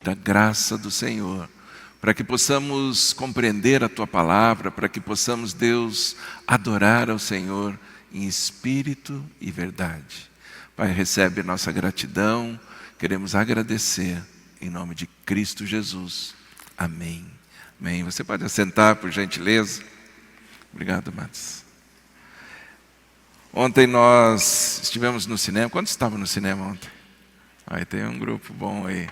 da graça do Senhor, para que possamos compreender a Tua Palavra, para que possamos, Deus, adorar ao Senhor em espírito e verdade. Pai, recebe nossa gratidão, queremos agradecer em nome de Cristo Jesus. Amém. Amém. Você pode assentar, por gentileza. Obrigado, Matos. Ontem nós estivemos no cinema. Quantos estavam no cinema ontem? Aí tem um grupo bom aí.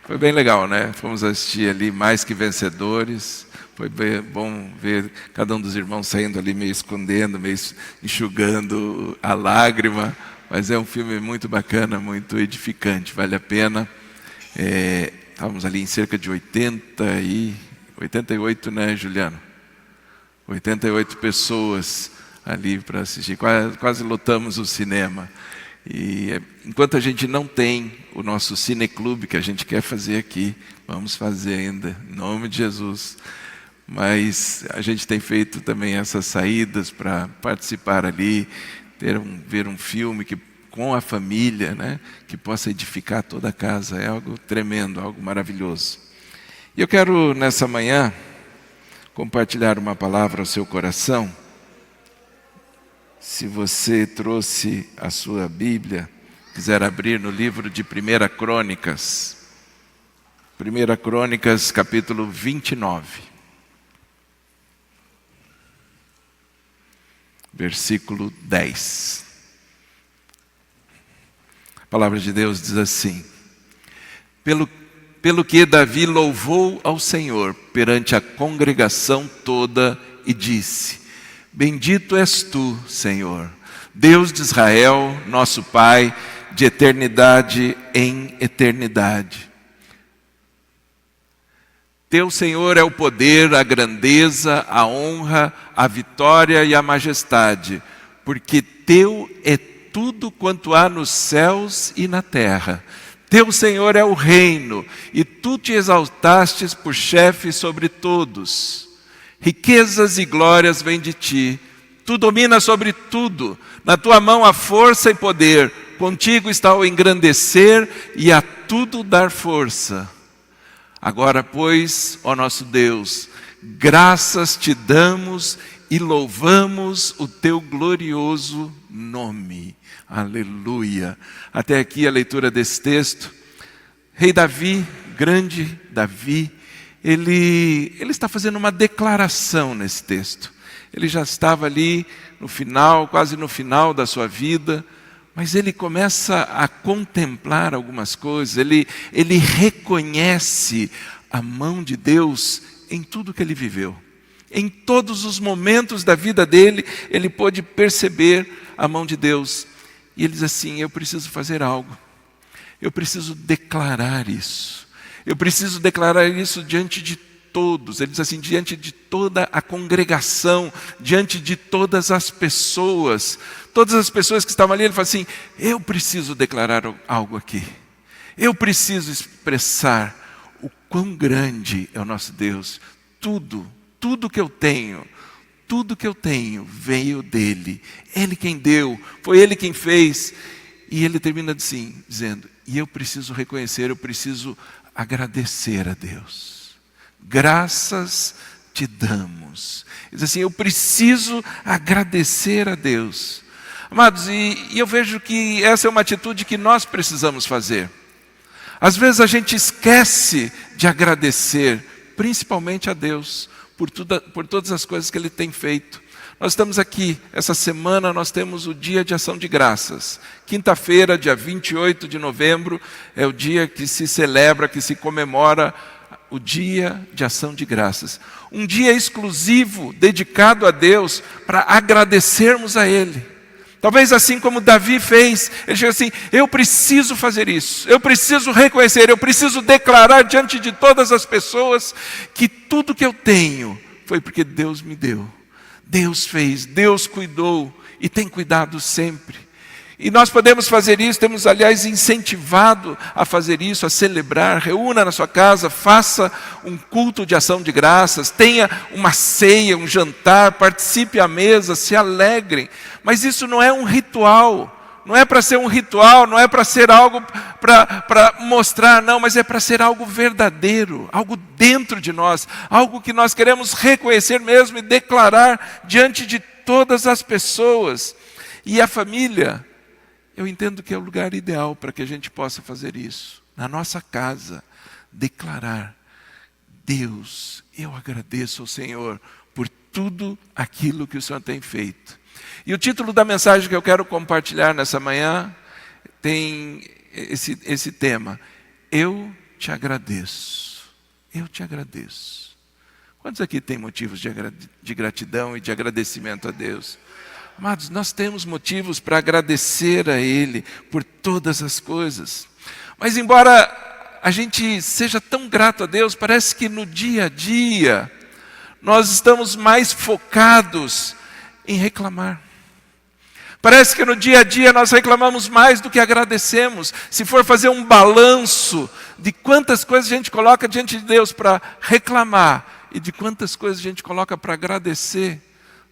Foi bem legal, né? Fomos assistir ali Mais Que Vencedores. Foi bom ver cada um dos irmãos saindo ali meio escondendo, meio enxugando a lágrima. Mas é um filme muito bacana, muito edificante, vale a pena. Estávamos ali em cerca de 88, né, Juliano? 88 pessoas ali para assistir. Quase lotamos o cinema. E enquanto a gente não tem o nosso cineclube que a gente quer fazer aqui, vamos fazer ainda, em nome de Jesus. Mas a gente tem feito também essas saídas para participar ali, ver um filme com a família, né, que possa edificar toda a casa. É algo tremendo, algo maravilhoso. E eu quero nessa manhã compartilhar uma palavra ao seu coração. Se você trouxe a sua Bíblia, quiser abrir no livro de 1 Crônicas. 1 Crônicas, capítulo 29. Versículo 10. A palavra de Deus diz assim: Pelo que Davi louvou ao Senhor perante a congregação toda e disse: Bendito és tu, Senhor, Deus de Israel, nosso Pai, de eternidade em eternidade. Teu, Senhor, é o poder, a grandeza, a honra, a vitória e a majestade, porque teu é tudo quanto há nos céus e na terra. Teu, Senhor, é o reino, e tu te exaltastes por chefe sobre todos. Riquezas e glórias vêm de ti, tu dominas sobre tudo, na tua mão há força e poder, contigo está o engrandecer e a tudo dar força. Agora, pois, ó nosso Deus, graças te damos e louvamos o teu glorioso nome. Aleluia. Até aqui a leitura desse texto. Rei Davi, grande Davi, ele está fazendo uma declaração nesse texto. Ele já estava ali no final, quase no final da sua vida, mas ele começa a contemplar algumas coisas, ele reconhece a mão de Deus em tudo que ele viveu. Em todos os momentos da vida dele, ele pôde perceber a mão de Deus. E ele diz assim: eu preciso fazer algo, eu preciso declarar isso. Eu preciso declarar isso diante de todos. Ele diz assim, diante de toda a congregação, diante de todas as pessoas. Todas as pessoas que estavam ali, ele fala assim: eu preciso declarar algo aqui. Eu preciso expressar o quão grande é o nosso Deus. Tudo que eu tenho veio dele. Ele quem deu, foi ele quem fez. E ele termina assim, dizendo: e eu preciso reconhecer, eu preciso agradecer a Deus. Graças te damos. Diz assim: eu preciso agradecer a Deus. Amados, e eu vejo que essa é uma atitude que nós precisamos fazer. Às vezes a gente esquece de agradecer, principalmente a Deus, por todas as coisas que Ele tem feito. Nós estamos aqui, essa semana nós temos o Dia de Ação de Graças. Quinta-feira, dia 28 de novembro, é o dia que se celebra, que se comemora o Dia de Ação de Graças. Um dia exclusivo, dedicado a Deus, para agradecermos a Ele. Talvez assim como Davi fez, ele chega assim: eu preciso fazer isso, eu preciso reconhecer, eu preciso declarar diante de todas as pessoas que tudo que eu tenho foi porque Deus me deu. Deus fez, Deus cuidou e tem cuidado sempre. E nós podemos fazer isso, temos aliás incentivado a fazer isso, a celebrar. Reúna na sua casa, faça um culto de ação de graças, tenha uma ceia, um jantar, participe à mesa, se alegrem. Mas isso não é um ritual, não é para ser um ritual, não é para ser algo para mostrar, não, mas é para ser algo verdadeiro, algo dentro de nós, algo que nós queremos reconhecer mesmo e declarar diante de todas as pessoas. E a família, eu entendo que é o lugar ideal para que a gente possa fazer isso. Na nossa casa, declarar: Deus, eu agradeço ao Senhor por tudo aquilo que o Senhor tem feito. E o título da mensagem que eu quero compartilhar nessa manhã tem esse tema: eu te agradeço. Eu te agradeço. Quantos aqui têm motivos de gratidão e de agradecimento a Deus? Amados, nós temos motivos para agradecer a Ele por todas as coisas. Mas embora a gente seja tão grato a Deus, parece que no dia a dia nós estamos mais focados em reclamar. Parece que no dia a dia nós reclamamos mais do que agradecemos. Se for fazer um balanço de quantas coisas a gente coloca diante de Deus para reclamar e de quantas coisas a gente coloca para agradecer,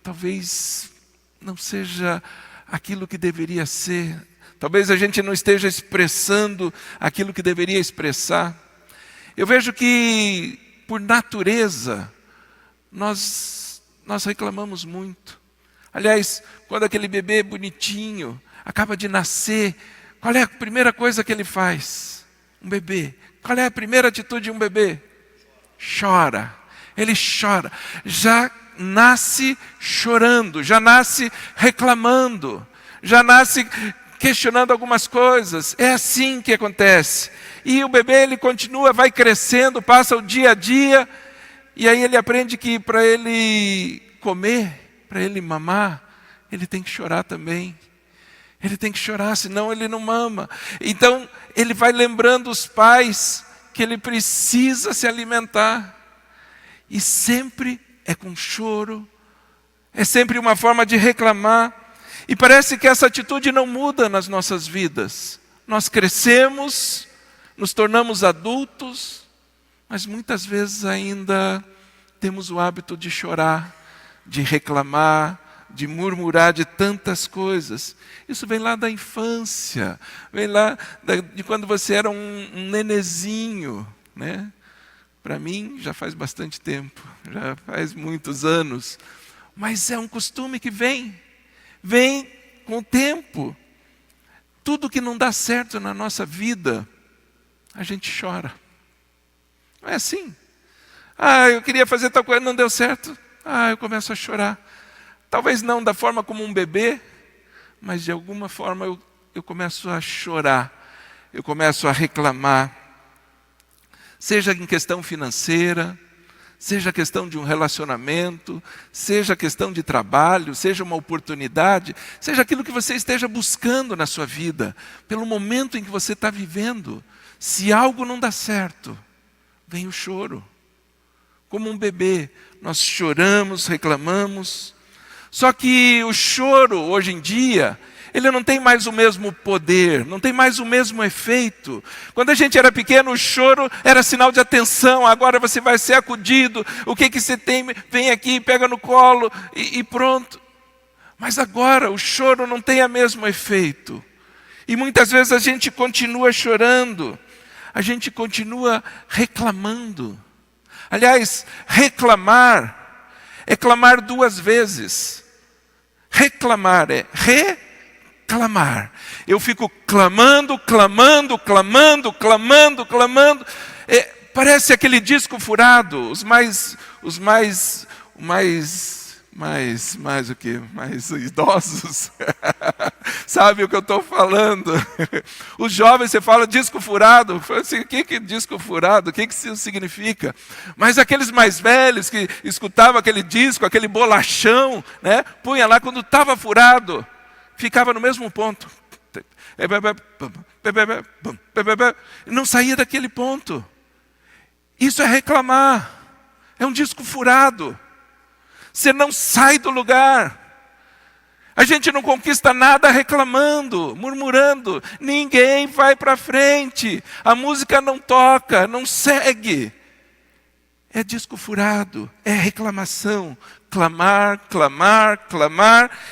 talvez não seja aquilo que deveria ser. Talvez a gente não esteja expressando aquilo que deveria expressar. Eu vejo que, por natureza, nós reclamamos muito. Aliás, quando aquele bebê bonitinho acaba de nascer, qual é a primeira coisa que ele faz? Um bebê. Qual é a primeira atitude de um bebê? Chora. Ele chora. Já nasce chorando, já nasce reclamando, já nasce questionando algumas coisas. É assim que acontece. E o bebê, ele continua, vai crescendo, passa o dia a dia, e aí ele aprende que para ele comer, para ele mamar, ele tem que chorar também. Ele tem que chorar, senão ele não mama. Então, ele vai lembrando os pais que ele precisa se alimentar. E sempre é com choro, é sempre uma forma de reclamar. E parece que essa atitude não muda nas nossas vidas. Nós crescemos, nos tornamos adultos, mas muitas vezes ainda temos o hábito de chorar, de reclamar, de murmurar de tantas coisas. Isso vem lá da infância, vem lá de quando você era um nenezinho, né? Para mim já faz bastante tempo, já faz muitos anos, mas é um costume que vem com o tempo. Tudo que não dá certo na nossa vida, a gente chora. Não é assim? Eu queria fazer tal coisa, não deu certo. Eu começo a chorar. Talvez não da forma como um bebê, mas de alguma forma eu começo a chorar, eu começo a reclamar. Seja em questão financeira, seja questão de um relacionamento, seja questão de trabalho, seja uma oportunidade, seja aquilo que você esteja buscando na sua vida, pelo momento em que você está vivendo. Se algo não dá certo, vem o choro. Como um bebê, nós choramos, reclamamos. Só que o choro, hoje em dia, ele não tem mais o mesmo poder, não tem mais o mesmo efeito. Quando a gente era pequeno, o choro era sinal de atenção. Agora você vai ser acudido. O que você tem? Vem aqui, pega no colo e pronto. Mas agora o choro não tem o mesmo efeito. E muitas vezes a gente continua chorando. A gente continua reclamando. Aliás, reclamar é clamar duas vezes. Reclamar é reclamar. Eu fico clamando. Parece aquele disco furado. Mais o quê? Mais idosos. Sabe o que eu estou falando? Os jovens, você fala disco furado. Assim, o que é disco furado? O que isso significa? Mas aqueles mais velhos que escutavam aquele disco, aquele bolachão, né? Punha lá, quando estava furado, ficava no mesmo ponto. Não saía daquele ponto. Isso é reclamar. É um disco furado. Você não sai do lugar. A gente não conquista nada reclamando, murmurando. Ninguém vai para frente. A música não toca, não segue. É disco furado, é reclamação. Clamar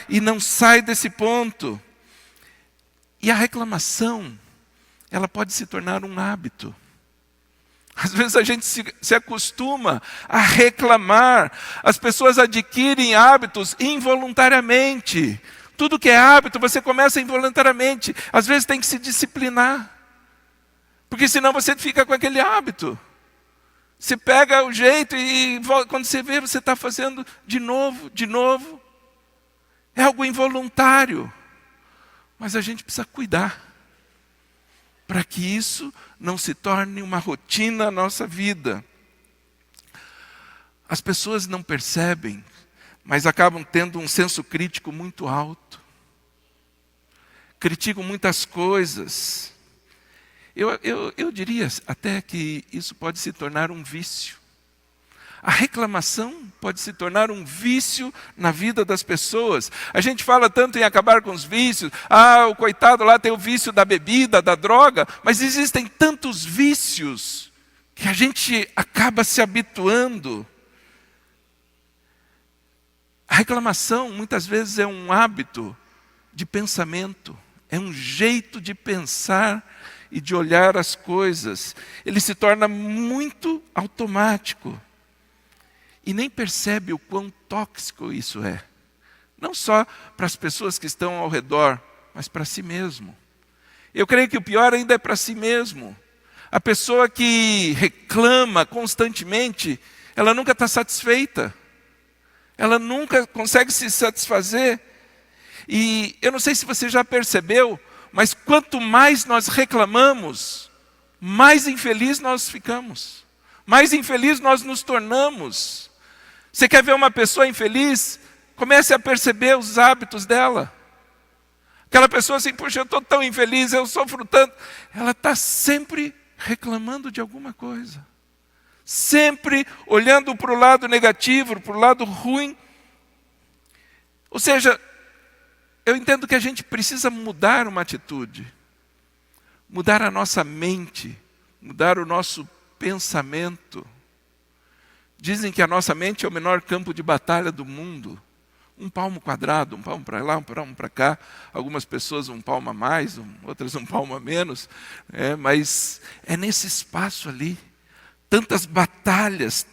e não sai desse ponto. E a reclamação, ela pode se tornar um hábito. Às vezes a gente se acostuma a reclamar. As pessoas adquirem hábitos involuntariamente. Tudo que é hábito, você começa involuntariamente. Às vezes tem que se disciplinar. Porque senão você fica com aquele hábito. Você pega o jeito e quando você vê, você está fazendo de novo, de novo. É algo involuntário. Mas a gente precisa cuidar. Para que isso não se torne uma rotina na nossa vida. As pessoas não percebem, mas acabam tendo um senso crítico muito alto. Criticam muitas coisas. Eu diria até que isso pode se tornar um vício. A reclamação pode se tornar um vício na vida das pessoas. A gente fala tanto em acabar com os vícios. O coitado lá tem o vício da bebida, da droga. Mas existem tantos vícios que a gente acaba se habituando. A reclamação muitas vezes é um hábito de pensamento. É um jeito de pensar e de olhar as coisas. Ele se torna muito automático. E nem percebe o quão tóxico isso é. Não só para as pessoas que estão ao redor, mas para si mesmo. Eu creio que o pior ainda é para si mesmo. A pessoa que reclama constantemente, ela nunca está satisfeita. Ela nunca consegue se satisfazer. E eu não sei se você já percebeu, mas quanto mais nós reclamamos, mais infeliz nós ficamos. Mais infeliz nós nos tornamos. Você quer ver uma pessoa infeliz? Comece a perceber os hábitos dela. Aquela pessoa assim, puxa, eu estou tão infeliz, eu sofro tanto. Ela está sempre reclamando de alguma coisa. Sempre olhando para o lado negativo, para o lado ruim. Ou seja, eu entendo que a gente precisa mudar uma atitude. Mudar a nossa mente. Mudar o nosso pensamento. Dizem que a nossa mente é o menor campo de batalha do mundo. Um palmo quadrado, um palmo para lá, um palmo para cá. Algumas pessoas um palmo a mais, outras um palmo a menos. Mas é nesse espaço ali. Tantas batalhas,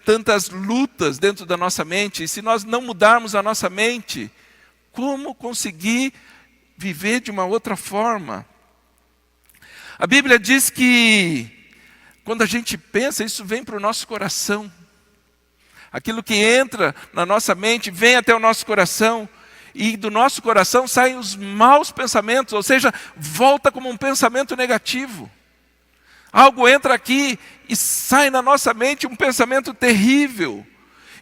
tantas lutas dentro da nossa mente. E se nós não mudarmos a nossa mente, como conseguir viver de uma outra forma? A Bíblia diz que quando a gente pensa, isso vem para o nosso coração. Aquilo que entra na nossa mente vem até o nosso coração. E do nosso coração saem os maus pensamentos, ou seja, volta como um pensamento negativo. Algo entra aqui e sai na nossa mente um pensamento terrível.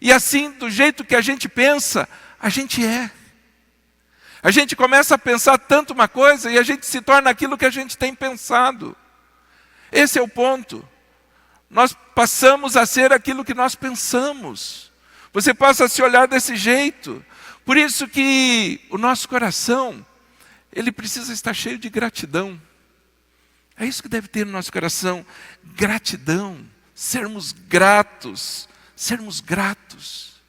E assim, do jeito que a gente pensa, a gente é. A gente começa a pensar tanto uma coisa e a gente se torna aquilo que a gente tem pensado. Esse é o ponto. Nós passamos a ser aquilo que nós pensamos. Você passa a se olhar desse jeito. Por isso que o nosso coração, ele precisa estar cheio de gratidão. É isso que deve ter no nosso coração. Gratidão. Sermos gratos. Sermos gratos.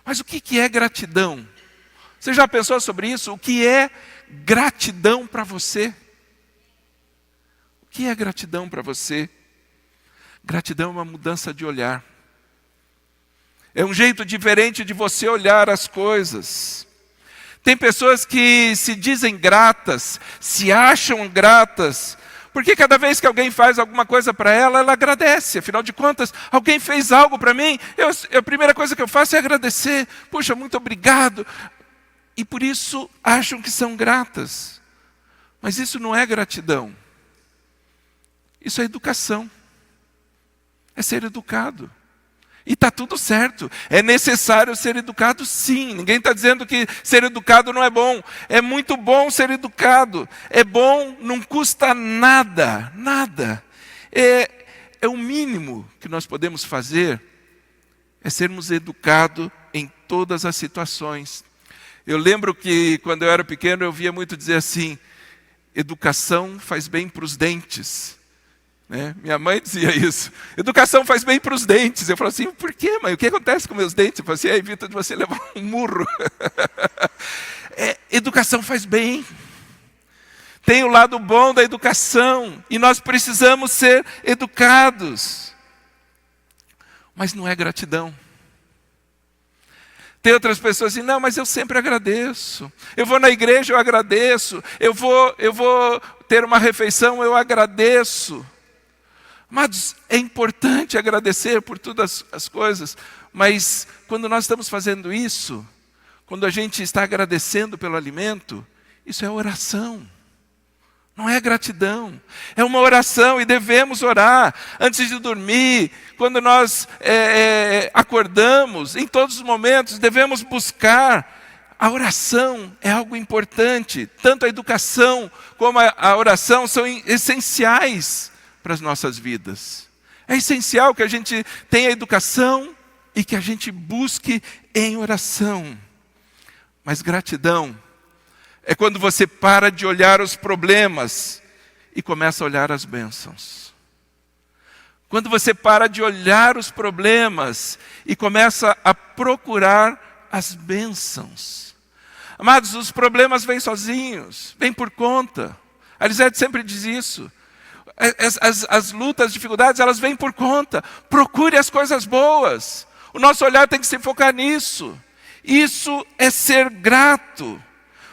Mas o que é gratidão? Você já pensou sobre isso? O que é gratidão para você? O que é gratidão para você? Gratidão é uma mudança de olhar. É um jeito diferente de você olhar as coisas. Tem pessoas que se dizem gratas, se acham gratas, porque cada vez que alguém faz alguma coisa para ela, ela agradece. Afinal de contas, alguém fez algo para mim, a primeira coisa que eu faço é agradecer. Puxa, muito obrigado. E por isso acham que são gratas. Mas isso não é gratidão. Isso é educação. É ser educado. E está tudo certo. É necessário ser educado, sim. Ninguém está dizendo que ser educado não é bom. É muito bom ser educado. É bom, não custa nada. Nada. É o mínimo que nós podemos fazer. É sermos educados em todas as situações. Eu lembro que quando eu era pequeno eu via muito dizer assim: educação faz bem para os dentes. Minha mãe dizia isso. Educação faz bem para os dentes. Eu falo assim: por quê, mãe? O que acontece com meus dentes? Eu falo assim: evita de você levar um murro. Educação faz bem. Tem o lado bom da educação, e nós precisamos ser educados. Mas não é gratidão. Tem outras pessoas assim, não, mas eu sempre agradeço. Eu vou na igreja, eu agradeço. Eu vou ter uma refeição, eu agradeço. Amados, é importante agradecer por todas as coisas, mas quando nós estamos fazendo isso, quando a gente está agradecendo pelo alimento, isso é oração. Não é gratidão, é uma oração e devemos orar antes de dormir, quando nós acordamos, em todos os momentos devemos buscar. A oração é algo importante, tanto a educação como a oração são essenciais para as nossas vidas. É essencial que a gente tenha educação e que a gente busque em oração. Mas gratidão é quando você para de olhar os problemas e começa a olhar as bênçãos. Quando você para de olhar os problemas e começa a procurar as bênçãos. Amados, os problemas vêm sozinhos, vêm por conta. A Elisete sempre diz isso. As lutas, as dificuldades, elas vêm por conta. Procure as coisas boas. O nosso olhar tem que se focar nisso. Isso é ser grato.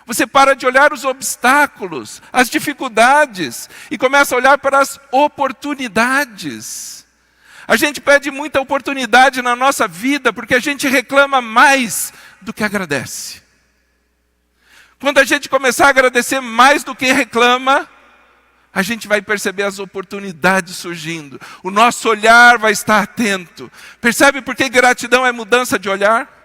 Você para de olhar os obstáculos, as dificuldades, e começa a olhar para as oportunidades. A gente pede muita oportunidade na nossa vida, porque a gente reclama mais do que agradece. Quando a gente começar a agradecer mais do que reclama, a gente vai perceber as oportunidades surgindo. O nosso olhar vai estar atento. Percebe por que gratidão é mudança de olhar?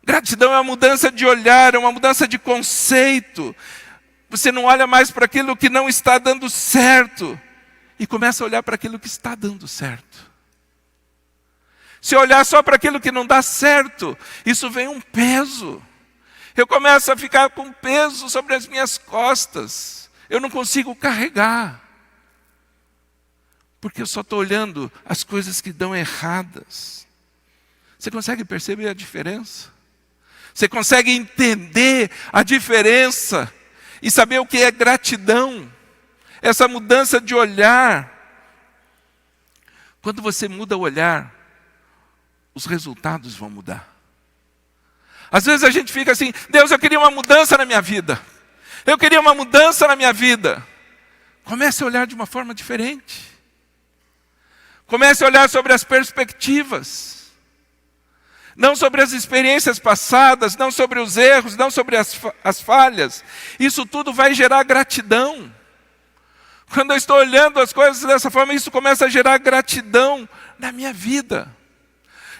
Gratidão é uma mudança de olhar, é uma mudança de conceito. Você não olha mais para aquilo que não está dando certo e começa a olhar para aquilo que está dando certo. Se olhar só para aquilo que não dá certo, isso vem um peso. Eu começo a ficar com peso sobre as minhas costas. Eu não consigo carregar. Porque eu só estou olhando as coisas que dão erradas. Você consegue perceber a diferença? Você consegue entender a diferença e saber o que é gratidão? Essa mudança de olhar. Quando você muda o olhar, os resultados vão mudar. Às vezes a gente fica assim, Deus, eu queria uma mudança na minha vida. Eu queria uma mudança na minha vida. Comece a olhar de uma forma diferente. Comece a olhar sobre as perspectivas. Não sobre as experiências passadas, não sobre os erros, não sobre as falhas. Isso tudo vai gerar gratidão. Quando eu estou olhando as coisas dessa forma, isso começa a gerar gratidão na minha vida.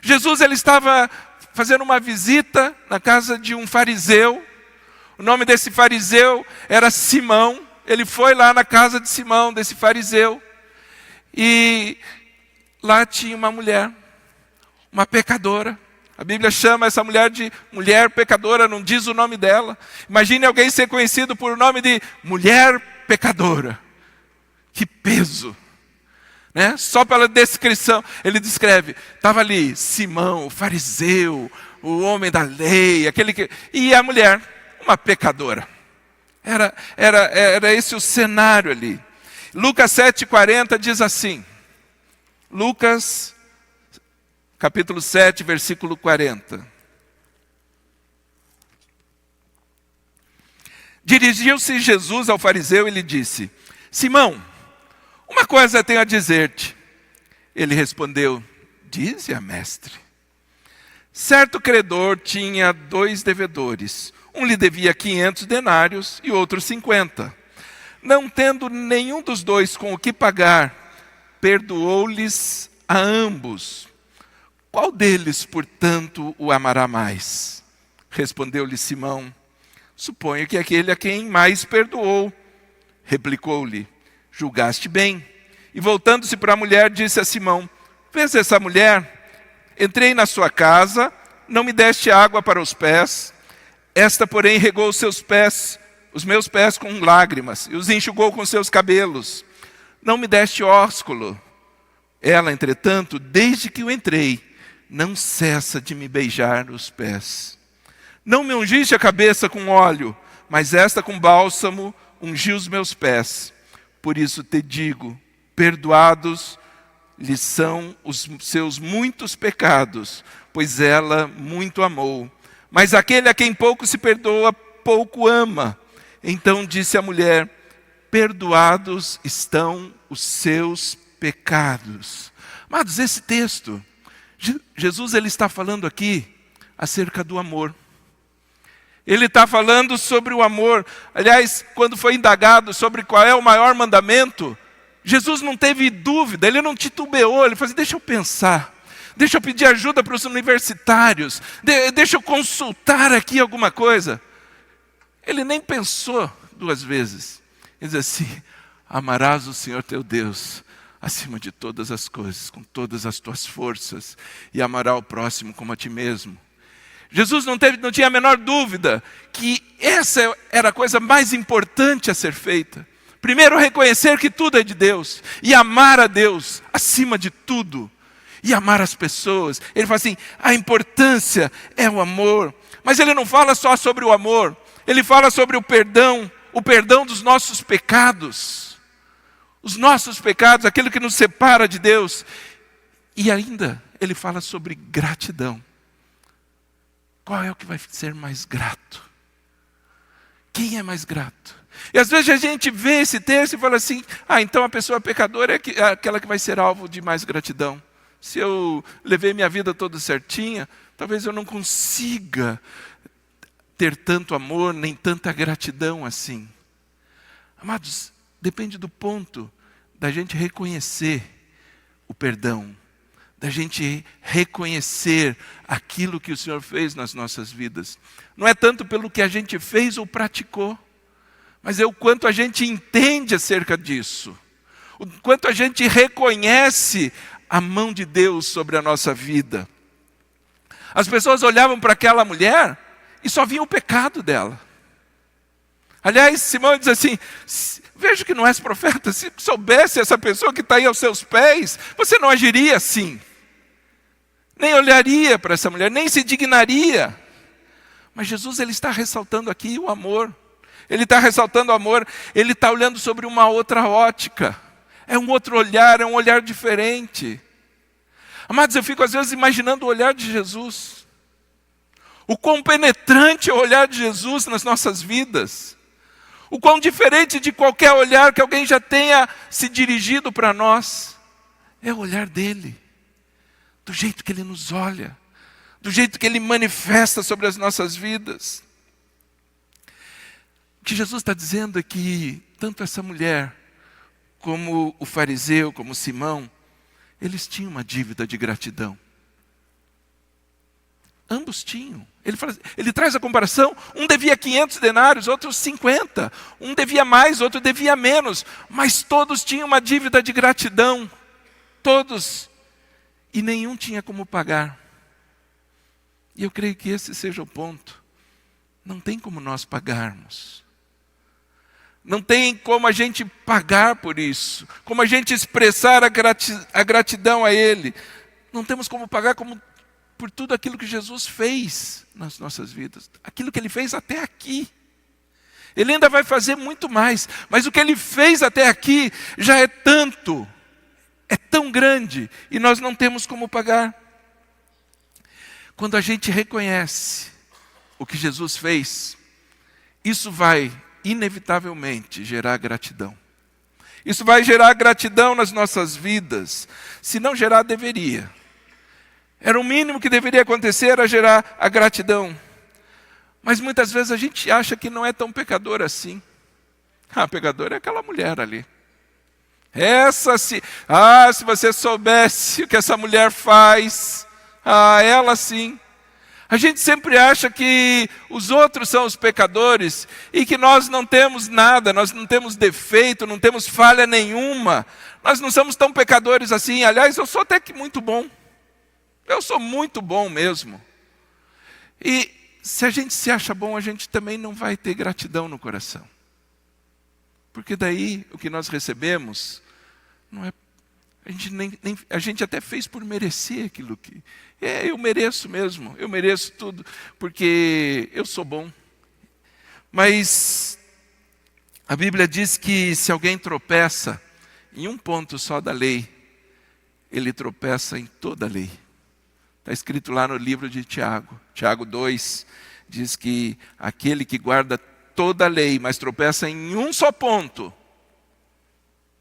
Jesus, ele estava fazendo uma visita na casa de um fariseu. O nome desse fariseu era Simão. Ele foi lá na casa de Simão, desse fariseu. E lá tinha uma mulher, uma pecadora. A Bíblia chama essa mulher de mulher pecadora, não diz o nome dela. Imagine alguém ser conhecido por o nome de mulher pecadora. Que peso! Né? Só pela descrição, ele descreve, estava ali Simão, o fariseu, o homem da lei, aquele que... E a mulher, uma pecadora. Era esse o cenário ali. Lucas 7,40 diz assim, Lucas capítulo 7, versículo 40. Dirigiu-se Jesus ao fariseu e lhe disse, Simão, uma coisa tenho a dizer-te. Ele respondeu, dize-a, mestre. Certo credor tinha 2 devedores. Um lhe devia 500 denários e outro 50. Não tendo nenhum dos 2 com o que pagar, perdoou-lhes a ambos. Qual deles, portanto, o amará mais? Respondeu-lhe Simão, suponho que aquele a quem mais perdoou. Replicou-lhe, julgaste bem. E voltando-se para a mulher, disse a Simão, vês essa mulher? Entrei na sua casa, não me deste água para os pés. Esta, porém, regou os meus pés com lágrimas, e os enxugou com seus cabelos. Não me deste ósculo. Ela, entretanto, desde que eu entrei, não cessa de me beijar os pés. Não me ungiste a cabeça com óleo, mas esta com bálsamo ungiu os meus pés. Por isso te digo, perdoados lhe são os seus muitos pecados, pois ela muito amou. Mas aquele a quem pouco se perdoa, pouco ama. Então disse a mulher, perdoados estão os seus pecados. Amados, esse texto, Jesus ele está falando aqui acerca do amor. Ele está falando sobre o amor. Aliás, quando foi indagado sobre qual é o maior mandamento, Jesus não teve dúvida, ele não titubeou, ele falou assim, deixa eu pensar, deixa eu pedir ajuda para os universitários, deixa eu consultar aqui alguma coisa. Ele nem pensou duas vezes. Ele diz assim, amarás o Senhor teu Deus acima de todas as coisas, com todas as tuas forças, e amará o próximo como a ti mesmo. Jesus não tinha a menor dúvida que essa era a coisa mais importante a ser feita. Primeiro, reconhecer que tudo é de Deus, e amar a Deus acima de tudo, e amar as pessoas. Ele fala assim, a importância é o amor. Mas ele não fala só sobre o amor, ele fala sobre o perdão dos nossos pecados. Os nossos pecados, aquilo que nos separa de Deus. E ainda, ele fala sobre gratidão. Qual é o que vai ser mais grato? Quem é mais grato? E às vezes a gente vê esse texto e fala assim, então a pessoa pecadora é aquela que vai ser alvo de mais gratidão. Se eu levei minha vida toda certinha, talvez eu não consiga ter tanto amor, nem tanta gratidão assim. Amados, depende do ponto da gente reconhecer o perdão, da gente reconhecer aquilo que o Senhor fez nas nossas vidas. Não é tanto pelo que a gente fez ou praticou, mas é o quanto a gente entende acerca disso. O quanto a gente reconhece a mão de Deus sobre a nossa vida. As pessoas olhavam para aquela mulher e só viam o pecado dela. Aliás, Simão diz assim, vejo que não és profeta, se soubesse essa pessoa que está aí aos seus pés, você não agiria assim. Nem olharia para essa mulher, nem se dignaria. Mas Jesus ele está ressaltando aqui o amor. Ele está ressaltando o amor, ele está olhando sobre uma outra ótica. É um outro olhar, é um olhar diferente. Amados, eu fico às vezes imaginando o olhar de Jesus. O quão penetrante é o olhar de Jesus nas nossas vidas. O quão diferente de qualquer olhar que alguém já tenha se dirigido para nós. É o olhar dele. Do jeito que ele nos olha. Do jeito que ele manifesta sobre as nossas vidas. O que Jesus está dizendo é que tanto essa mulher, como o fariseu, como Simão, eles tinham uma dívida de gratidão. Ambos tinham. Ele traz a comparação, um devia 500 denários, outro 50. Um devia mais, outro devia menos. Mas todos tinham uma dívida de gratidão. Todos. E nenhum tinha como pagar. E eu creio que esse seja o ponto. Não tem como nós pagarmos. Não tem como a gente pagar por isso. Como a gente expressar a gratidão a Ele. Não temos como pagar por tudo aquilo que Jesus fez nas nossas vidas. Aquilo que Ele fez até aqui. Ele ainda vai fazer muito mais. Mas o que Ele fez até aqui já é tanto. É tão grande. E nós não temos como pagar. Quando a gente reconhece o que Jesus fez, isso vai inevitavelmente gerar gratidão. Isso vai gerar gratidão nas nossas vidas. Se não gerar, deveria. Era o mínimo que deveria acontecer, era gerar a gratidão. Mas muitas vezes a gente acha que não é tão pecador assim. A pecadora é aquela mulher ali. Se você soubesse o que essa mulher faz, ela sim. A gente sempre acha que os outros são os pecadores e que nós não temos nada, nós não temos defeito, não temos falha nenhuma. Nós não somos tão pecadores assim. Aliás, eu sou até que muito bom. Eu sou muito bom mesmo. E se a gente se acha bom, a gente também não vai ter gratidão no coração. Porque daí o que nós recebemos não é. A gente até fez por merecer aquilo que. Eu mereço mesmo, eu mereço tudo, porque eu sou bom. Mas A Bíblia diz que se alguém tropeça em um ponto só da lei, ele tropeça em toda a lei. Está escrito lá no livro de Tiago. Tiago 2 diz que aquele que guarda toda a lei, mas tropeça em um só ponto,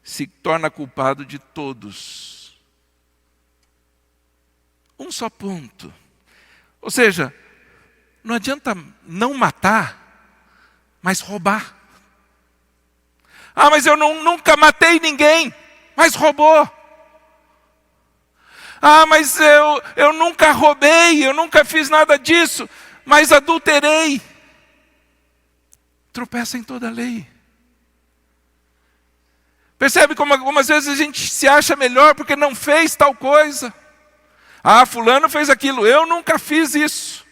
se torna culpado de todos. Um só ponto. Ou seja, não adianta não matar, mas roubar. Ah, mas eu nunca matei ninguém, mas roubou. Ah, mas eu nunca roubei, eu nunca fiz nada disso, mas adulterei. Tropeça em toda a lei. Percebe como algumas vezes a gente se acha melhor porque não fez tal coisa. Ah, fulano fez aquilo, eu nunca fiz isso.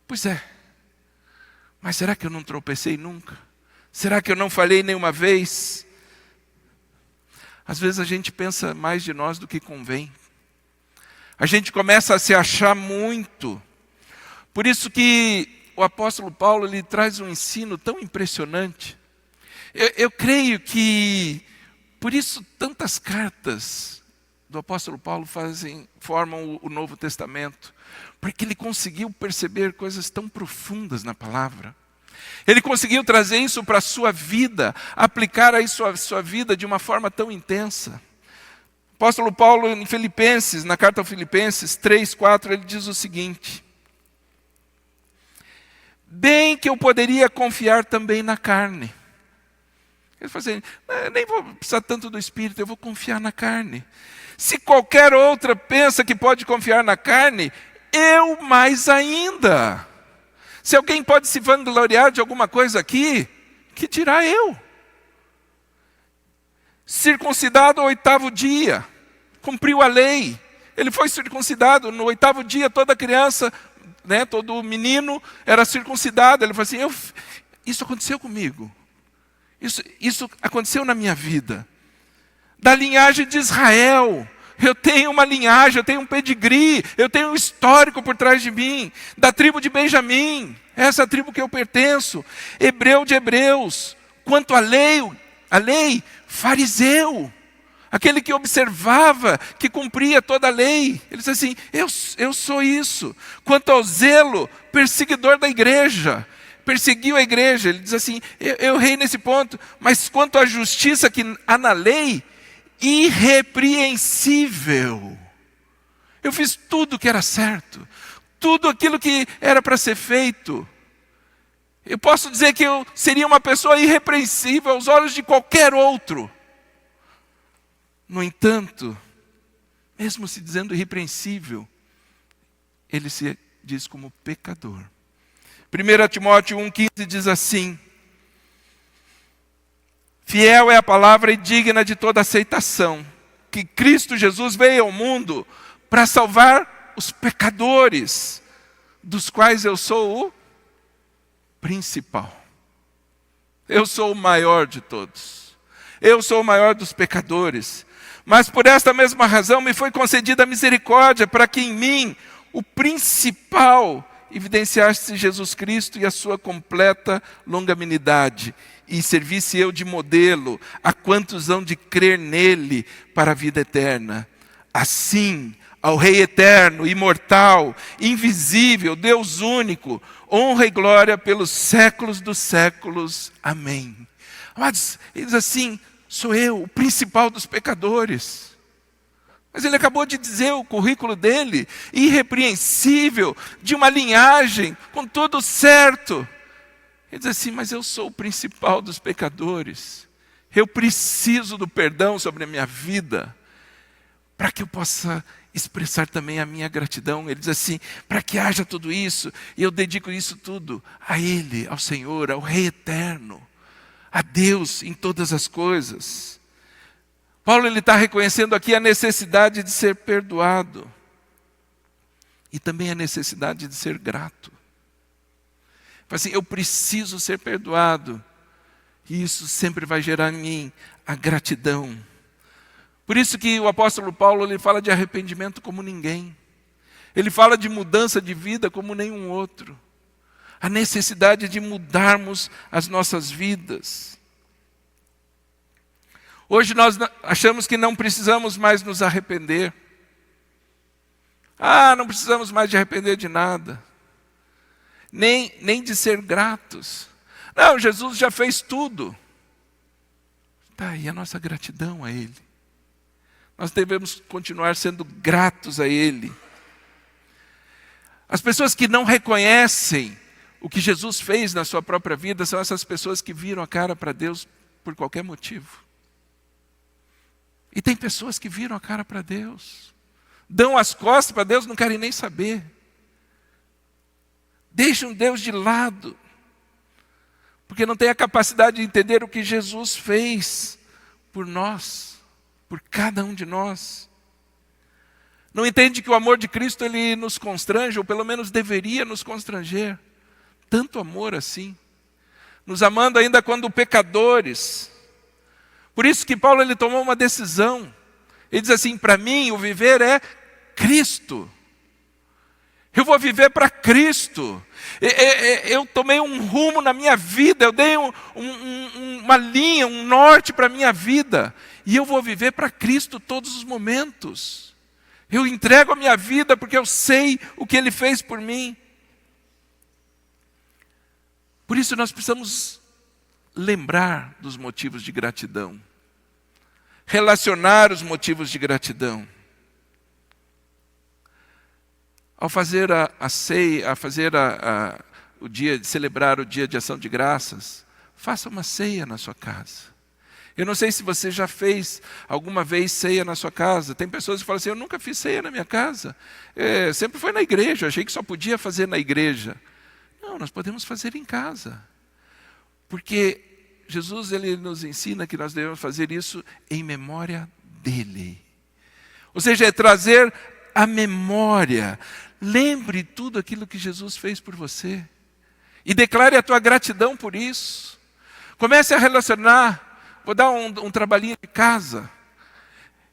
Pois é, mas será que eu não tropecei nunca? Será que eu não falhei nenhuma vez? Às vezes a gente pensa mais de nós do que convém. A gente começa a se achar muito. Por isso que o apóstolo Paulo ele traz um ensino tão impressionante. Eu creio que, por isso, tantas cartas do apóstolo Paulo formam o Novo Testamento. Porque ele conseguiu perceber coisas tão profundas na palavra. Ele conseguiu trazer isso para a sua vida, aplicar isso à sua vida de uma forma tão intensa. O apóstolo Paulo, em Filipenses, na carta aos Filipenses 3, 4, ele diz o seguinte: bem que eu poderia confiar também na carne. Ele fala assim, nem vou precisar tanto do Espírito, eu vou confiar na carne. Se qualquer outra pensa que pode confiar na carne, eu mais ainda. Se alguém pode se vangloriar de alguma coisa aqui, que dirá eu? Circuncidado ao 8º dia, cumpriu a lei. Ele foi circuncidado no 8º dia, toda criança, todo menino era circuncidado. Ele falou assim, isso aconteceu comigo. Isso aconteceu na minha vida. Da linhagem de Israel. Eu tenho uma linhagem, eu tenho um pedigree, eu tenho um histórico por trás de mim. Da tribo de Benjamim, essa tribo que eu pertenço. Hebreu de hebreus. Quanto à lei, fariseu. Aquele que observava, que cumpria toda a lei. Ele diz assim, eu sou isso. Quanto ao zelo, perseguidor da igreja. Perseguiu a igreja. Ele diz assim, eu errei nesse ponto. Mas quanto à justiça que há na lei, irrepreensível. Eu fiz tudo o que era certo, tudo aquilo que era para ser feito. Eu posso dizer que eu seria uma pessoa irrepreensível aos olhos de qualquer outro. No entanto, mesmo se dizendo irrepreensível, ele se diz como pecador. 1 Timóteo 1,15 diz assim: fiel é a palavra e digna de toda aceitação, que Cristo Jesus veio ao mundo para salvar os pecadores, dos quais eu sou o principal. Eu sou o maior de todos. Eu sou o maior dos pecadores. Mas por esta mesma razão me foi concedida a misericórdia, para que em mim, o principal, evidenciasse Jesus Cristo e a sua completa longanimidade, e servisse eu de modelo a quantos hão de crer nele para a vida eterna. Assim, ao Rei eterno, imortal, invisível, Deus único, honra e glória pelos séculos dos séculos. Amém. Amados, ele diz assim, sou eu, o principal dos pecadores. Mas ele acabou de dizer o currículo dele, irrepreensível, de uma linhagem, com tudo certo. Ele diz assim, mas eu sou o principal dos pecadores. Eu preciso do perdão sobre a minha vida, para que eu possa expressar também a minha gratidão. Ele diz assim, para que haja tudo isso, e eu dedico isso tudo a Ele, ao Senhor, ao Rei eterno, a Deus em todas as coisas. Paulo está reconhecendo aqui a necessidade de ser perdoado, e também a necessidade de ser grato. Assim, eu preciso ser perdoado, e isso sempre vai gerar em mim a gratidão. Por isso que o apóstolo Paulo ele fala de arrependimento como ninguém. Ele fala de mudança de vida como nenhum outro. a necessidade de mudarmos as nossas vidas. Hoje nós achamos que não precisamos mais nos arrepender. Não precisamos mais de arrepender de nada. Nem de ser gratos. Não, Jesus já fez tudo. Está aí a nossa gratidão a Ele. Nós devemos continuar sendo gratos a Ele. As pessoas que não reconhecem o que Jesus fez na sua própria vida são essas pessoas que viram a cara para Deus por qualquer motivo. E tem pessoas que viram a cara para Deus, dão as costas para Deus, não querem nem saber. Deixam Deus de lado, porque não tem a capacidade de entender o que Jesus fez por nós, por cada um de nós. Não entende que o amor de Cristo ele nos constrange, ou pelo menos deveria nos constranger. Tanto amor assim, nos amando ainda quando pecadores. Por isso que Paulo ele tomou uma decisão. Ele diz assim, para mim o viver é Cristo. Eu vou viver para Cristo. Eu tomei um rumo na minha vida, eu dei uma linha, um norte para a minha vida. E eu vou viver para Cristo todos os momentos. Eu entrego a minha vida porque eu sei o que Ele fez por mim. Por isso nós precisamos lembrar dos motivos de gratidão. Relacionar os motivos de gratidão. Ao fazer a ceia, a fazer o dia, celebrar o dia de ação de graças, faça uma ceia na sua casa. Eu não sei se você já fez alguma vez ceia na sua casa. Tem pessoas que falam assim, eu nunca fiz ceia na minha casa. Sempre foi na igreja, eu achei que só podia fazer na igreja. Não, nós podemos fazer em casa. Porque Jesus ele nos ensina que nós devemos fazer isso em memória dele. Ou seja, é trazer a memória. Lembre tudo aquilo que Jesus fez por você. E declare a tua gratidão por isso. Comece a relacionar. Vou dar um trabalhinho de casa.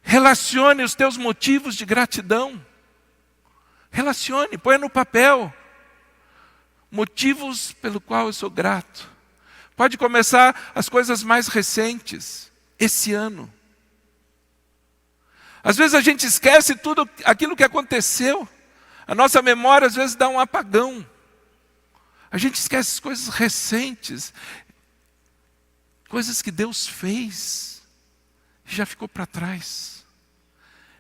Relacione os teus motivos de gratidão. Relacione, põe no papel. Motivos pelo qual eu sou grato. Pode começar as coisas mais recentes, esse ano. Às vezes a gente esquece tudo aquilo que aconteceu. A nossa memória às vezes dá um apagão. A gente esquece as coisas recentes. Coisas que Deus fez. E já ficou para trás.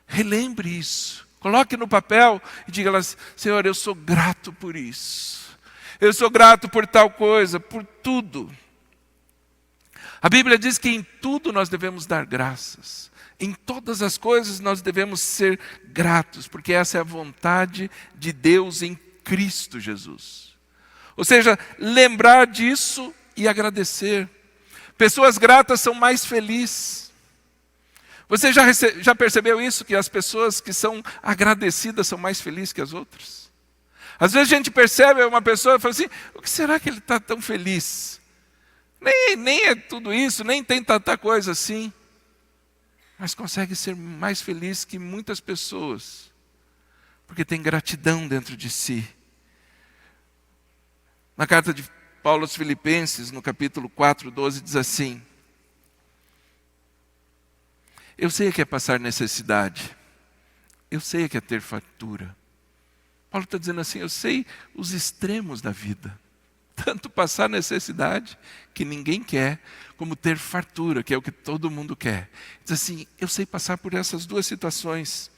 Relembre isso. Coloque no papel e diga lá, Senhor, eu sou grato por isso. Eu sou grato por tal coisa, por tudo. A Bíblia diz que em tudo nós devemos dar graças. Em todas as coisas nós devemos ser gratos, porque essa é a vontade de Deus em Cristo Jesus. Ou seja, lembrar disso e agradecer. Pessoas gratas são mais felizes. Você já percebeu isso? Que as pessoas que são agradecidas são mais felizes que as outras? Às vezes a gente percebe uma pessoa e fala assim, o que será que ele está tão feliz? Nem é tudo isso, nem tem tanta coisa assim. Mas consegue ser mais feliz que muitas pessoas. Porque tem gratidão dentro de si. Na carta de Paulo aos Filipenses, no capítulo 4, 12, diz assim. Eu sei o que é passar necessidade. Eu sei o que é ter fartura. Paulo está dizendo assim, eu sei os extremos da vida. Tanto passar necessidade, que ninguém quer, como ter fartura, que é o que todo mundo quer. Diz assim, eu sei passar por essas duas situações.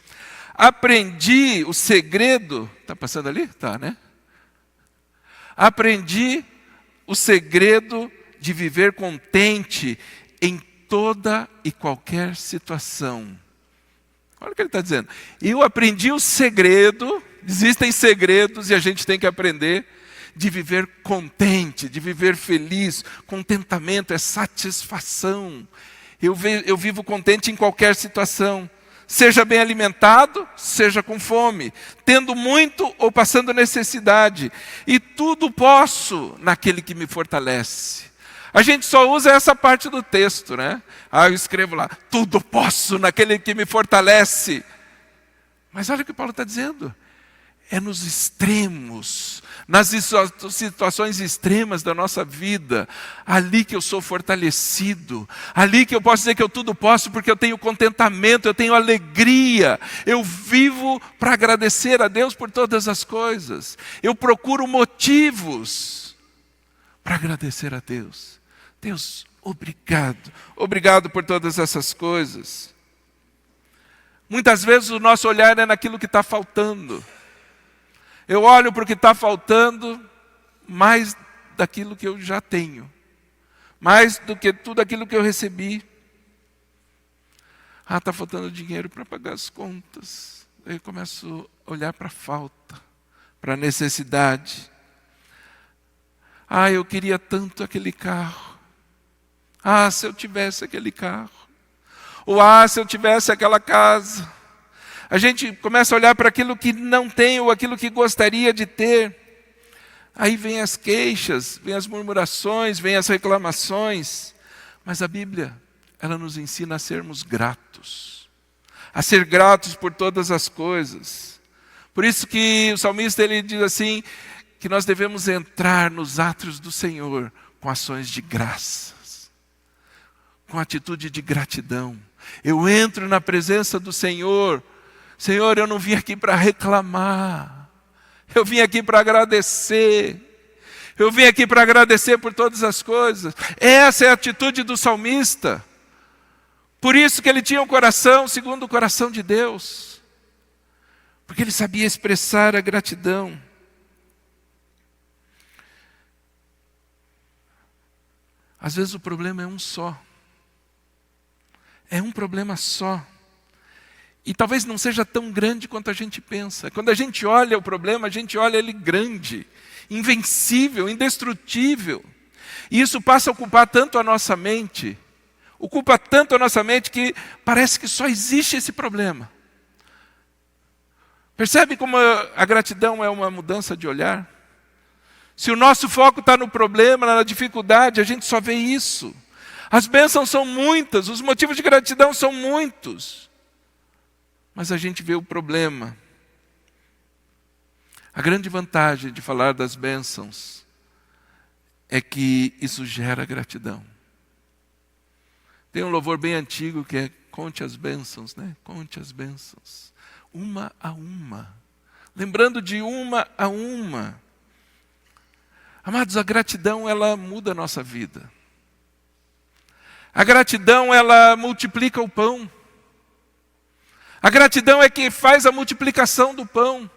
Aprendi o segredo... Está passando ali? Está, né? Aprendi o segredo de viver contente em toda e qualquer situação. Olha o que ele está dizendo. Eu aprendi o segredo, existem segredos e a gente tem que aprender de viver contente, de viver feliz. Contentamento é satisfação. Eu vivo contente em qualquer situação. Seja bem alimentado, seja com fome. Tendo muito ou passando necessidade. E tudo posso naquele que me fortalece. A gente só usa essa parte do texto, né? Eu escrevo lá, tudo posso naquele que me fortalece. Mas olha o que Paulo está dizendo. É nos extremos, nas situações extremas da nossa vida, ali que eu sou fortalecido, ali que eu posso dizer que eu tudo posso, porque eu tenho contentamento, eu tenho alegria, eu vivo para agradecer a Deus por todas as coisas, eu procuro motivos para agradecer a Deus. Deus, obrigado por todas essas coisas. Muitas vezes o nosso olhar é naquilo que está faltando. Eu olho para o que está faltando mais daquilo que eu já tenho, mais do que tudo aquilo que eu recebi. Está faltando dinheiro para pagar as contas. Aí eu começo a olhar para a falta, para a necessidade. Eu queria tanto aquele carro. Se eu tivesse aquele carro. Ou se eu tivesse aquela casa. A gente começa a olhar para aquilo que não tem ou aquilo que gostaria de ter. Aí vem as queixas, vem as murmurações, vem as reclamações. Mas a Bíblia, ela nos ensina a sermos gratos. A ser gratos por todas as coisas. Por isso que o salmista ele diz assim, que nós devemos entrar nos átrios do Senhor com ações de graças. Com atitude de gratidão. Eu entro na presença do Senhor. Senhor, eu não vim aqui para reclamar. Eu vim aqui para agradecer. Eu vim aqui para agradecer por todas as coisas. Essa é a atitude do salmista. Por isso que ele tinha um coração segundo o coração de Deus. Porque ele sabia expressar a gratidão. Às vezes o problema é um só. É um problema só. E talvez não seja tão grande quanto a gente pensa. Quando a gente olha o problema, a gente olha ele grande, invencível, indestrutível. E isso passa a ocupar tanto a nossa mente, ocupa tanto a nossa mente que parece que só existe esse problema. Percebe como a gratidão é uma mudança de olhar? Se o nosso foco está no problema, na dificuldade, a gente só vê isso. As bênçãos são muitas, os motivos de gratidão são muitos. Mas a gente vê o problema. A grande vantagem de falar das bênçãos é que isso gera gratidão. Tem um louvor bem antigo que é conte as bênçãos, né? Conte as bênçãos. Uma a uma. Lembrando de uma a uma. Amados, a gratidão ela muda a nossa vida. A gratidão ela multiplica o pão. A gratidão é que faz a multiplicação do pão.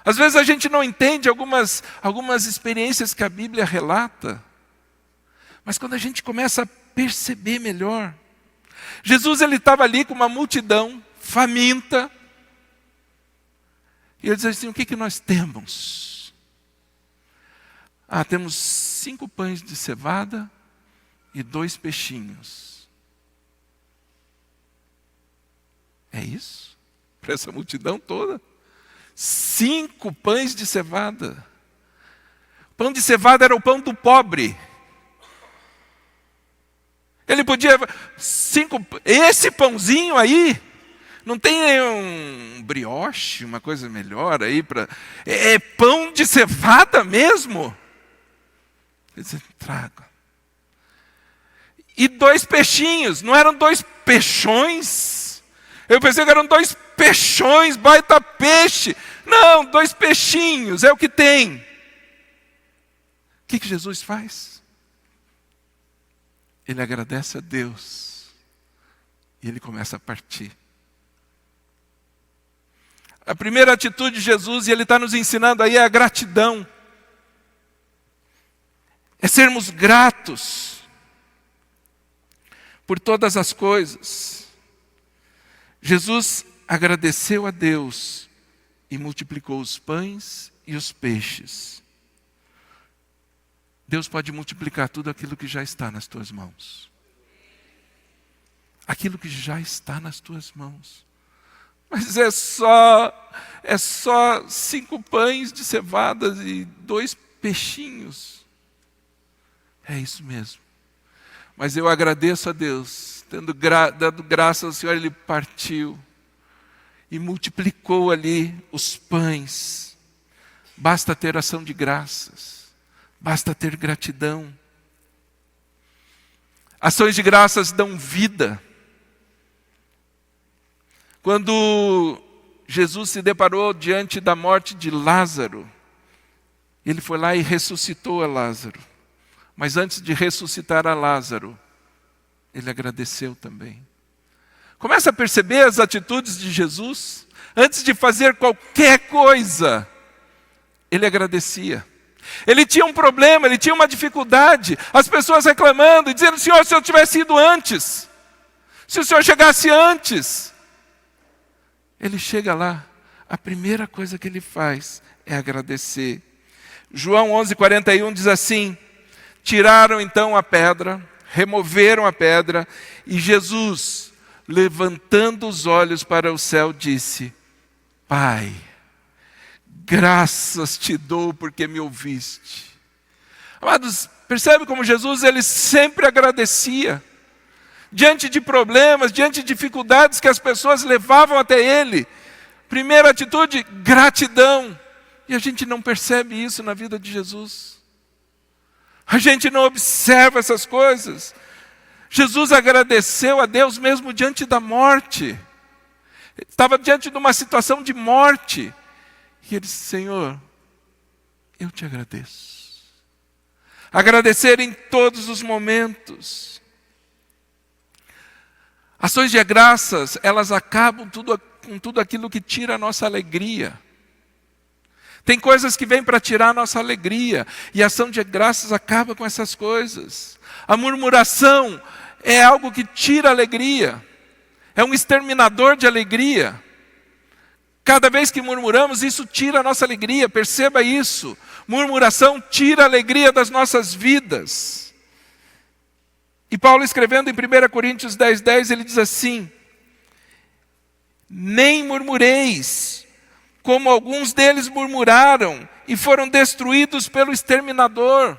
Às vezes a gente não entende algumas experiências que a Bíblia relata. Mas quando a gente começa a perceber melhor. Jesus ele estava ali com uma multidão faminta. E ele diz assim, o que nós temos? Temos 5 pães de cevada e 2 peixinhos. É isso? Para essa multidão toda? 5 pães de cevada. O pão de cevada era o pão do pobre. Ele podia... Esse pãozinho aí, não tem nenhum brioche, uma coisa melhor aí para... É pão de cevada mesmo? Ele disse, traga. E 2 peixinhos, não eram 2 peixões? Eu pensei que eram 2 peixões, baita peixe. Não, 2 peixinhos, é o que tem. O que Jesus faz? Ele agradece a Deus. E ele começa a partir. A primeira atitude de Jesus, e ele está nos ensinando aí, é a gratidão. É sermos gratos por todas as coisas. Jesus agradeceu a Deus e multiplicou os pães e os peixes. Deus pode multiplicar tudo aquilo que já está nas tuas mãos. Aquilo que já está nas tuas mãos. Mas é só 5 pães de cevada e 2 peixinhos. É isso mesmo. Mas eu agradeço a Deus. Dando graça ao Senhor, ele partiu e multiplicou ali os pães. basta ter ação de graças, basta ter gratidão. Ações de graças dão vida. Quando Jesus se deparou diante da morte de Lázaro, ele foi lá e ressuscitou a Lázaro. Mas antes de ressuscitar a Lázaro, ele agradeceu também. Começa a perceber as atitudes de Jesus. Antes de fazer qualquer coisa, ele agradecia. Ele tinha um problema, ele tinha uma dificuldade. As pessoas reclamando e dizendo: Senhor, se eu tivesse ido antes, se o Senhor chegasse antes. Ele chega lá, a primeira coisa que ele faz é agradecer. João 11:41 diz assim: tiraram então a pedra, removeram a pedra, e Jesus, levantando os olhos para o céu, disse: Pai, graças te dou porque me ouviste. Amados, percebe como Jesus, ele sempre agradecia. Diante de problemas, diante de dificuldades que as pessoas levavam até ele. Primeira atitude, gratidão. E a gente não percebe isso na vida de Jesus. A gente não observa essas coisas. Jesus agradeceu a Deus mesmo diante da morte. Estava diante de uma situação de morte. E ele disse: Senhor, eu te agradeço. Agradecer em todos os momentos. Ações de graças, elas acabam com tudo aquilo que tira a nossa alegria. Tem coisas que vêm para tirar a nossa alegria, e a ação de graças acaba com essas coisas. A murmuração é algo que tira a alegria, é um exterminador de alegria. Cada vez que murmuramos, isso tira a nossa alegria, perceba isso. Murmuração tira a alegria das nossas vidas. E Paulo, escrevendo em 1 Coríntios 10:10, ele diz assim: nem murmureis, como alguns deles murmuraram e foram destruídos pelo exterminador.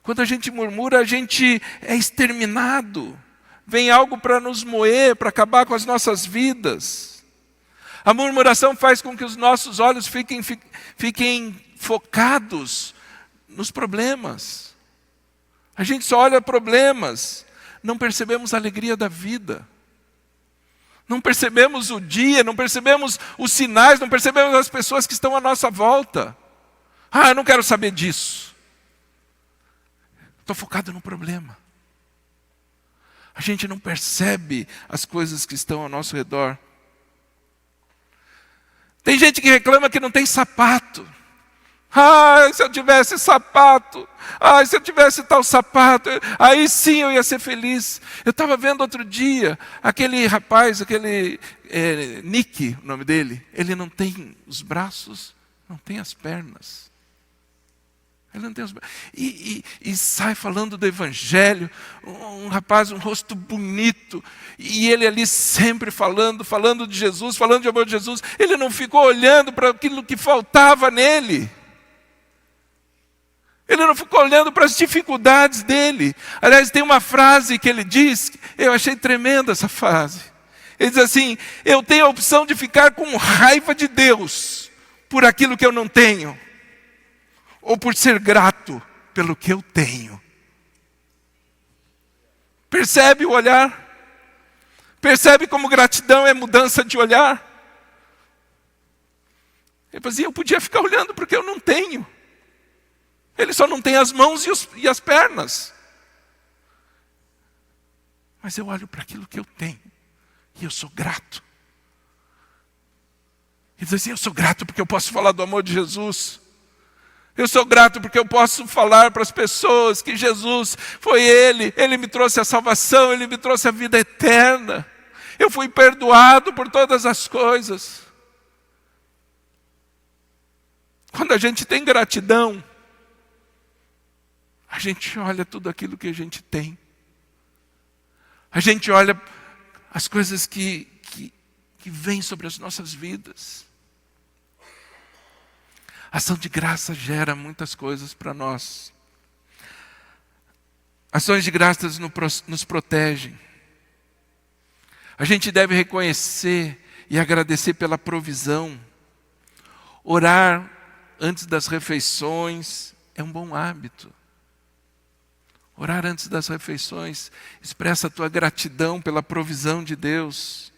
Quando a gente murmura, a gente é exterminado. Vem algo para nos moer, para acabar com as nossas vidas. A murmuração faz com que os nossos olhos fiquem focados nos problemas. A gente só olha problemas, não percebemos a alegria da vida. Não percebemos o dia, não percebemos os sinais, não percebemos as pessoas que estão à nossa volta. Ah, eu não quero saber disso. Estou focado no problema. A gente não percebe as coisas que estão ao nosso redor. Tem gente que reclama que não tem sapato. Ah, se eu tivesse sapato. Ah, se eu tivesse tal sapato. Aí sim eu ia ser feliz. Eu estava vendo outro dia, aquele rapaz, Nick, o nome dele. Ele não tem os braços, não tem as pernas. Ele não tem os braços. E sai falando do evangelho. Um rapaz, um rosto bonito. E ele ali sempre falando de Jesus, falando de amor de Jesus. Ele não ficou olhando para aquilo que faltava nele. Ele não ficou olhando para as dificuldades dele. Aliás, tem uma frase que ele diz, eu achei tremenda essa frase. Ele diz assim: eu tenho a opção de ficar com raiva de Deus por aquilo que eu não tenho, ou por ser grato pelo que eu tenho. Percebe o olhar? Percebe como gratidão é mudança de olhar? Ele dizia: eu podia ficar olhando para o que eu não tenho. Ele só não tem as mãos e as pernas. Mas eu olho para aquilo que eu tenho. E eu sou grato. Ele diz assim: eu sou grato porque eu posso falar do amor de Jesus. Eu sou grato porque eu posso falar para as pessoas que Jesus foi Ele. Ele me trouxe a salvação, Ele me trouxe a vida eterna. Eu fui perdoado por todas as coisas. Quando a gente tem gratidão, a gente olha tudo aquilo que a gente tem. A gente olha as coisas que vêm sobre as nossas vidas. A ação de graça gera muitas coisas para nós. Ações de graças nos protegem. A gente deve reconhecer e agradecer pela provisão. Orar antes das refeições é um bom hábito. Orar antes das refeições expressa a tua gratidão pela provisão de Deus.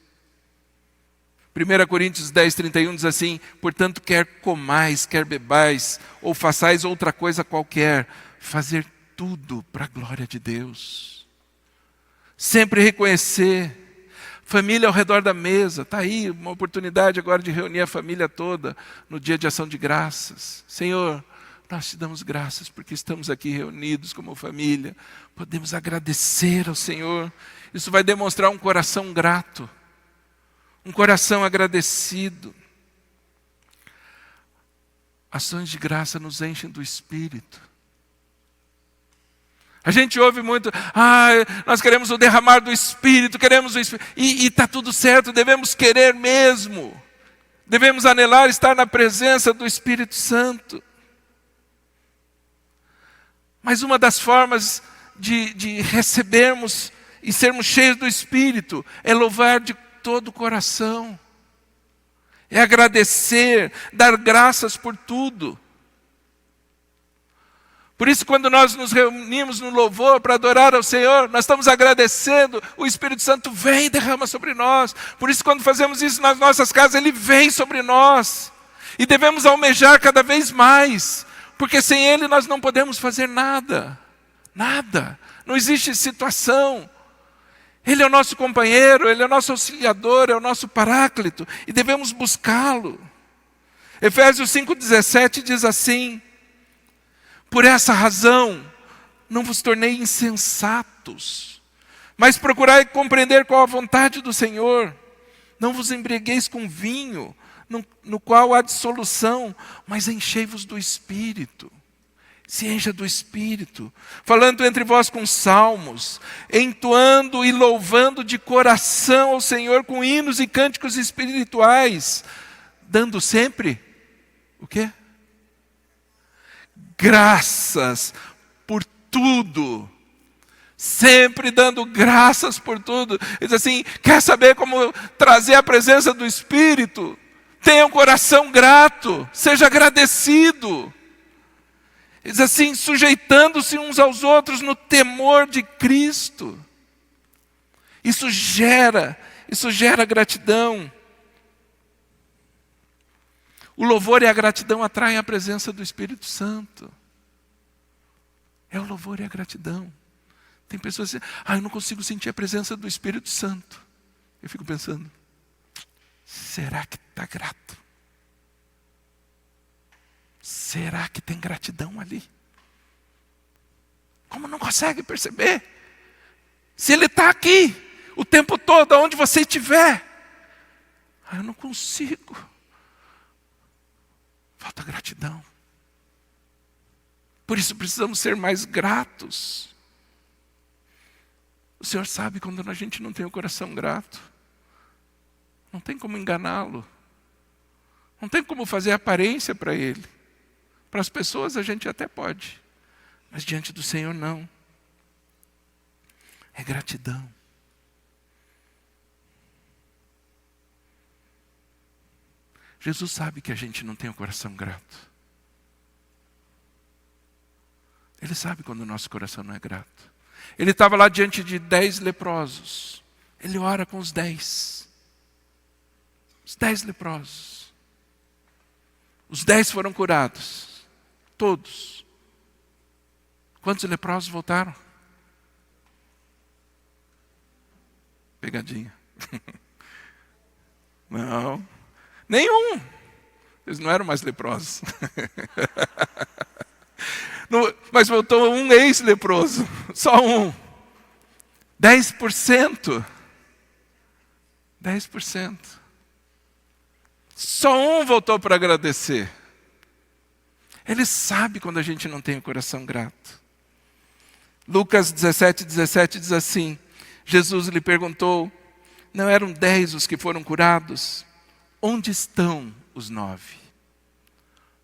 1 Coríntios 10:31 diz assim: portanto, quer comais, quer bebais, ou façais outra coisa qualquer, fazer tudo para a glória de Deus. Sempre reconhecer. Família ao redor da mesa, está aí uma oportunidade agora de reunir a família toda no dia de ação de graças. Senhor, nós te damos graças porque estamos aqui reunidos como família. Podemos agradecer ao Senhor. Isso vai demonstrar um coração grato, um coração agradecido. Ações de graça nos enchem do Espírito. A gente ouve muito, nós queremos o derramar do Espírito, queremos o Espírito. E está tudo certo, devemos querer mesmo. Devemos anelar estar na presença do Espírito Santo. Mas uma das formas de recebermos e sermos cheios do Espírito é louvar de todo o coração. É agradecer, dar graças por tudo. Por isso, quando nós nos reunimos no louvor para adorar ao Senhor, nós estamos agradecendo, o Espírito Santo vem e derrama sobre nós. Por isso, quando fazemos isso nas nossas casas, Ele vem sobre nós. E devemos almejar cada vez mais, porque sem Ele nós não podemos fazer nada. Nada. Não existe situação. Ele é o nosso companheiro, Ele é o nosso auxiliador, é o nosso paráclito, e devemos buscá-lo. Efésios 5,17 diz assim: por essa razão, não vos tornei insensatos, mas procurai compreender qual a vontade do Senhor. Não vos embriagueis com vinho, no qual há dissolução, mas enchei-vos do Espírito. Se encha do Espírito, falando entre vós com salmos, entoando e louvando de coração ao Senhor com hinos e cânticos espirituais, dando sempre, o quê? Graças por tudo, sempre dando graças por tudo. Diz assim, quer saber como trazer a presença do Espírito? Tenha um coração grato, seja agradecido. Diz assim, sujeitando-se uns aos outros no temor de Cristo. Isso gera gratidão. O louvor e a gratidão atraem a presença do Espírito Santo. É o louvor e a gratidão. Tem pessoas que dizem, eu não consigo sentir a presença do Espírito Santo. Eu fico pensando, será que está grato? Será que tem gratidão ali? Como não consegue perceber? Se Ele está aqui, o tempo todo, aonde você estiver. Eu não consigo. Falta gratidão. Por isso precisamos ser mais gratos. O Senhor sabe quando a gente não tem o coração grato. Não tem como enganá-lo. Não tem como fazer aparência para Ele. Para as pessoas a gente até pode. Mas diante do Senhor não. É gratidão. Jesus sabe que a gente não tem o coração grato. Ele sabe quando o nosso coração não é grato. Ele estava lá diante de 10 leprosos. Ele ora com os 10. Os 10 leprosos. Os 10 foram curados. Todos. Quantos leprosos voltaram? Pegadinha. Não. Nenhum. Eles não eram mais leprosos. Mas voltou um ex-leproso. Só um. 10%. 10%. Só um voltou para agradecer. Ele sabe quando a gente não tem o coração grato. Lucas 17:17 diz assim, Jesus lhe perguntou, não eram 10 os que foram curados? Onde estão os 9?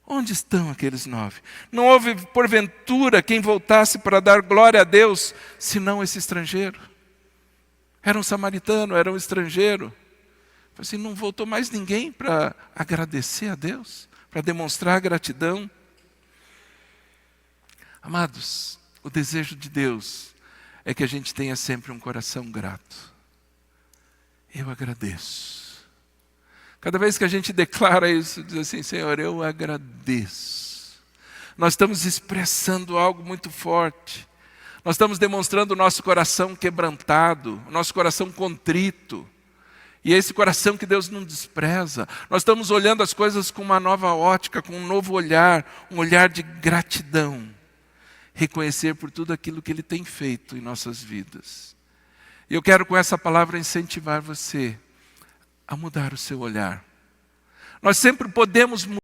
Onde estão aqueles 9? Não houve, porventura, quem voltasse para dar glória a Deus, senão esse estrangeiro? Era um samaritano, era um estrangeiro. Assim, não voltou mais ninguém para agradecer a Deus? para demonstrar gratidão? Amados, o desejo de Deus é que a gente tenha sempre um coração grato. Eu agradeço. Cada vez que a gente declara isso, diz assim: Senhor, eu agradeço. Nós estamos expressando algo muito forte. Nós estamos demonstrando o nosso coração quebrantado, o nosso coração contrito. E é esse coração que Deus não despreza. Nós estamos olhando as coisas com uma nova ótica, com um novo olhar, um olhar de gratidão. Reconhecer por tudo aquilo que Ele tem feito em nossas vidas. E eu quero com essa palavra incentivar você a mudar o seu olhar. Nós sempre podemos mudar